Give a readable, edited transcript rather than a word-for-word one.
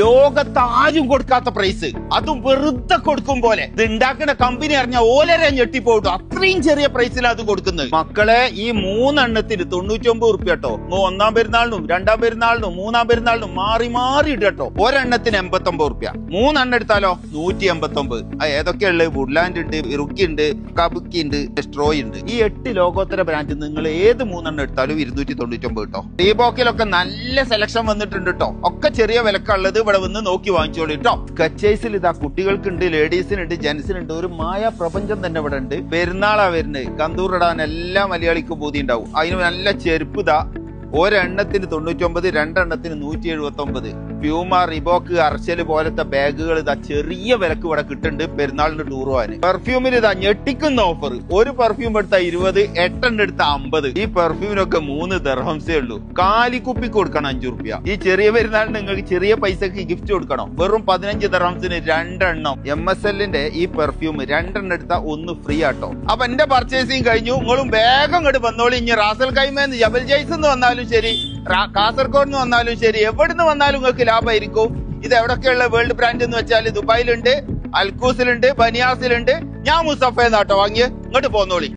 ലോകത്ത് ആരും കൊടുക്കാത്ത പ്രൈസ്, അതും വെറുതെ കൊടുക്കും പോലെ. ഇത് ഉണ്ടാക്കുന്ന കമ്പനി അറിഞ്ഞ ഓലരെ ഞെട്ടിപ്പോട്ടു. അത്രയും ചെറിയ പ്രൈസിലാണ് അത് കൊടുക്കുന്നത്. മക്കളെ, ഈ 3 എണ്ണത്തിന് 99 ഉറുപ്പ്യ കേട്ടോ. ഒന്നാം പെരുന്നാളിനും 2ാം പെരുന്നാളിനും 3ാം പെരുന്നാളിനും മാറി മാറി ഇട്ട് കേട്ടോ. ഒരെണ്ണത്തിന് 89 ഉറുപ്പ്യ. 3 എണ്ണം എടുത്താലോ 189. ഏതൊക്കെയുള്ളത്? വുഡ്ലാൻഡ് ഉണ്ട്, ഇറുക്കി ഉണ്ട്, കബുക്കി ഉണ്ട്, സ്ട്രോയ് ഉണ്ട്. ഈ 8 ലോകോത്തര ബ്രാൻഡ് നിങ്ങൾ ഏത് 3 എണ്ണം എടുത്താലും 299 കേട്ടോ. റീബോക്കിലൊക്കെ നല്ല സെലക്ഷൻ വന്നിട്ടുണ്ട് കേട്ടോ. ഒക്കെ ചെറിയ വിലക്കുള്ളത് ഇവിടെ വന്ന് നോക്കി വാങ്ങിച്ചോളൂ കേട്ടോ. കച്ചേസിൽ ഇതാ കുട്ടികൾക്കുണ്ട്, ലേഡീസിനുണ്ട്, ജെന്റ്സിനുണ്ട്. ഒരു മായ പ്രപഞ്ചം തന്നെ ഇവിടെ ഉണ്ട്. പെരുന്നാളാ വരുന്നത്. കന്തൂറിടാൻ എല്ലാ മലയാളിക്കും ബോധി ഉണ്ടാവും. അതിന് നല്ല ചെരുപ്പ് ഇതാ ഒരെണ്ണത്തിന് 99, 2 എണ്ണത്തിന് 179. പ്യൂമ, റിബോക്ക്, അർച്ചല് പോലത്തെ ബാഗുകൾ ഇതാ ചെറിയ വിലക്ക് ഇവിടെ കിട്ടുന്നുണ്ട് പെരുന്നാളിന് ടൂർ പോകാൻ. പെർഫ്യൂമിന് ഇതാ ഞെട്ടിക്കുന്ന ഓഫർ. ഒരു പെർഫ്യൂം എടുത്താൽ 20, 8 എണ്ണം എടുത്താൽ 50. ഈ പെർഫ്യൂമിനൊക്കെ 3 ദിർഹംസേ ഉള്ളൂ. കാലിക്കുപ്പിക്ക് കൊടുക്കണം 5 ഉറുപ്പ്യ. ഈ ചെറിയ പെരുന്നാളിന് നിങ്ങൾക്ക് ചെറിയ പൈസക്ക് ഗിഫ്റ്റ് കൊടുക്കണം. വെറും 15 ദിർഹംസിന് 2 എണ്ണം. MSLന്റെ ഈ പെർഫ്യൂം 2 എണ്ണം എടുത്താൽ 1 ഫ്രീ ആട്ടോ. അപ്പൊ എന്റെ പർച്ചേസിങ് കഴിഞ്ഞു. നിങ്ങളും വേഗം ഇങ്ങോട്ട് വന്നോളി. ഇനി റാസൽ കൈമേന്ന്, ജബൽ ജയ്സ് എന്ന് വന്നാലും ശരി, കാസർഗോഡ് നിന്ന് വന്നാലും ശരി, എവിടുന്ന് വന്നാലും നിങ്ങൾക്ക് ലാഭമായിരിക്കും. ഇത് എവിടൊക്കെയുള്ള വേൾഡ് ബ്രാൻഡ് എന്ന് വെച്ചാൽ ദുബായിലുണ്ട്, അൽക്കൂസിലുണ്ട്, ബനിയാസിലുണ്ട്. ഞാൻ മുസഫ എന്നാട്ടോ വാങ്ങിയ. ഇങ്ങോട്ട് പോന്നോളി.